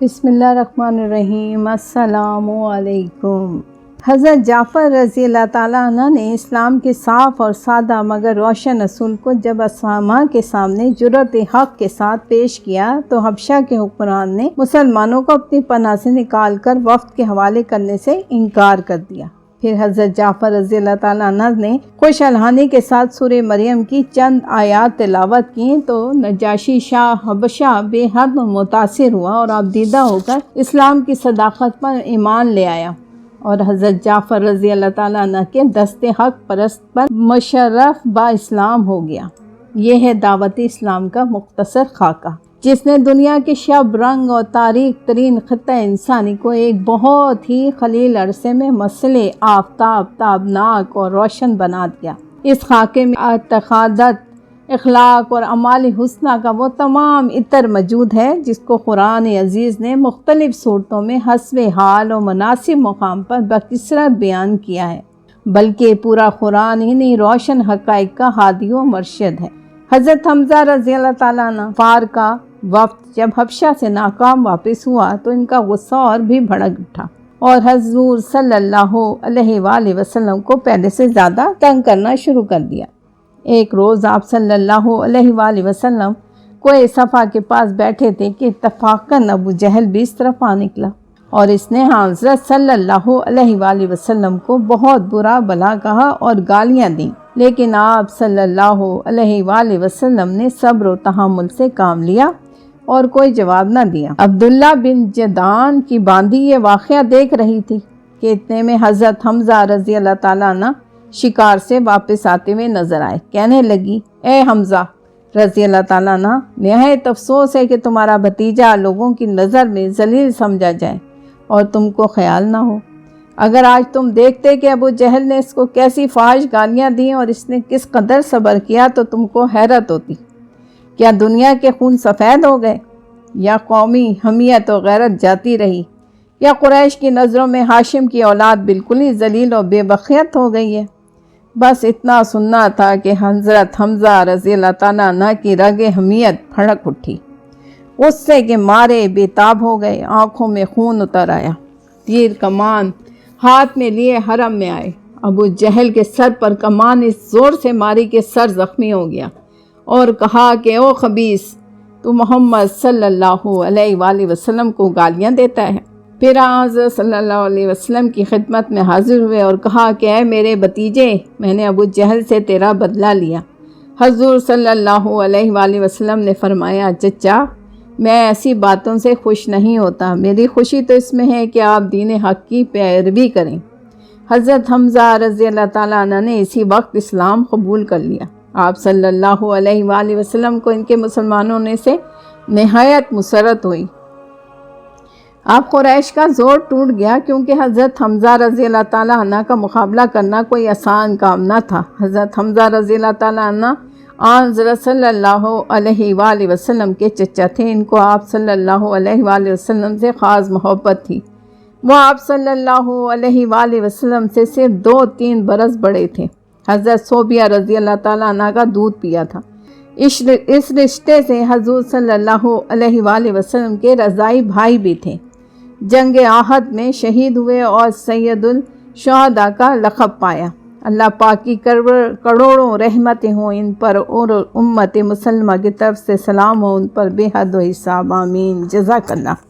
بسم اللہ الرحمن الرحیم۔ السلام علیکم۔ حضرت جعفر رضی اللہ تعالیٰ عنہ نے اسلام کے صاف اور سادہ مگر روشن اصول کو جب اسامہ کے سامنے جرأت حق کے ساتھ پیش کیا تو حبشہ کے حکمران نے مسلمانوں کو اپنی پناہ سے نکال کر وفد کے حوالے کرنے سے انکار کر دیا۔ پھر حضرت جعفر رضی اللہ تعالیٰ عنہ نے خوش الحانی کے ساتھ سورہ مریم کی چند آیات تلاوت کی تو نجاشی شاہ حبشہ بے حد متاثر ہوا اور آبدیدہ ہو کر اسلام کی صداقت پر ایمان لے آیا اور حضرت جعفر رضی اللہ تعالیٰ عنہ کے دست حق پرست پر مشرف با اسلام ہو گیا۔ یہ ہے دعوت اسلام کا مختصر خاکہ، جس نے دنیا کے شب رنگ اور تاریک ترین خطہ انسانی کو ایک بہت ہی قلیل عرصے میں مسئلے آفتاب تابناک اور روشن بنا دیا۔ اس خاکے میں اعتقادات، اخلاق اور اعمال حسنہ کا وہ تمام عطر موجود ہے جس کو قرآن عزیز نے مختلف صورتوں میں حسب حال و مناسب مقام پر بکثرت بیان کیا ہے، بلکہ پورا قرآن انہی روشن حقائق کا ہادی و مرشد ہے۔ حضرت حمزہ رضی اللہ تعالیٰ عنہ فار کا وفد جب حبشہ سے ناکام واپس ہوا تو ان کا غصہ اور بھی بھڑک اٹھا اور حضور صلی اللہ علیہ وآلہ وسلم کو پہلے سے زیادہ تنگ کرنا شروع کر دیا۔ ایک روز آپ صلی اللہ علیہ وآلہ وسلم کوئی صفا کے پاس بیٹھے تھے کہ اتفاقاً ابو جہل بھی اس طرف آ نکلا اور اس نے حضرت صلی اللہ علیہ وآلہ وسلم کو بہت برا بھلا کہا اور گالیاں دیں، لیکن آپ صلی اللہ علیہ وآلہ وسلم نے صبر و تحمل سے کام لیا اور کوئی جواب نہ دیا۔ عبداللہ بن جدعان کی باندھی یہ واقعہ دیکھ رہی تھی کہ اتنے میں حضرت حمزہ رضی اللہ تعالیٰ عنہ شکار سے واپس آتے ہوئے نظر آئے۔ کہنے لگی، اے حمزہ رضی اللہ تعالیٰ عنہ، نہایت افسوس ہے کہ تمہارا بھتیجا لوگوں کی نظر میں ذلیل سمجھا جائے اور تم کو خیال نہ ہو۔ اگر آج تم دیکھتے کہ ابو جہل نے اس کو کیسی فاحش گالیاں دیں اور اس نے کس قدر صبر کیا تو تم کو حیرت ہوتی۔ کیا دنیا کے خون سفید ہو گئے، یا قومی حمیت و غیرت جاتی رہی، یا قریش کی نظروں میں ہاشم کی اولاد بالکل ہی ذلیل و بے بخیت ہو گئی ہے؟ بس اتنا سننا تھا کہ حضرت حمزہ رضی اللہ تعالیٰ عنہ کی رگ حمیت بھڑک اٹھی، غصے کے مارے بے تاب ہو گئے، آنکھوں میں خون اتر آیا، تیر کمان ہاتھ میں لیے حرم میں آئے۔ ابو جہل کے سر پر کمان اس زور سے ماری کہ سر زخمی ہو گیا اور کہا کہ او خبیث، تو محمد صلی اللہ علیہ وآلہ وسلم کو گالیاں دیتا ہے۔ پھر حضرت صلی اللہ علیہ وسلم کی خدمت میں حاضر ہوئے اور کہا کہ اے میرے بھتیجے، میں نے ابو جہل سے تیرا بدلہ لیا۔ حضور صلی اللہ علیہ وآلہ وسلم نے فرمایا، چچا، میں ایسی باتوں سے خوش نہیں ہوتا، میری خوشی تو اس میں ہے کہ آپ دین حق کی پیروی کریں۔ حضرت حمزہ رضی اللہ تعالیٰ عنہ نے اسی وقت اسلام قبول کر لیا۔ آپ صلی اللہ علیہ وآلہ وسلم کو ان کے مسلمانوں نے سے نہایت مسرت ہوئی۔ آپ قریش کا زور ٹوٹ گیا کیونکہ حضرت حمزہ رضی اللہ تعالیٰ عنہ کا مقابلہ کرنا کوئی آسان کام نہ تھا۔ حضرت حمزہ رضی اللہ تعالیٰ عنہ حضرت صلی اللہ علیہ وآلہ وسلم کے چچا تھے، ان کو آپ صلی اللہ علیہ وآلہ وسلم سے خاص محبت تھی۔ وہ آپ صلی اللہ علیہ وآلہ وسلم سے صرف 2-3 برس بڑے تھے۔ حضرت صوبیہ رضی اللہ تعالیٰ عنہ کا دودھ پیا تھا۔ اس رشتے سے حضور صلی اللہ علیہ وآلہ وسلم کے رضائی بھائی بھی تھے۔ جنگ احد میں شہید ہوئے اور سید الشہداء کا لقب پایا۔ اللہ پاک کی کروڑوں رحمتیں ہوں ان پر اور امت مسلمہ کی طرف سے سلام ہو ان پر بے حد و حساب، آمین۔ جزاک اللہ۔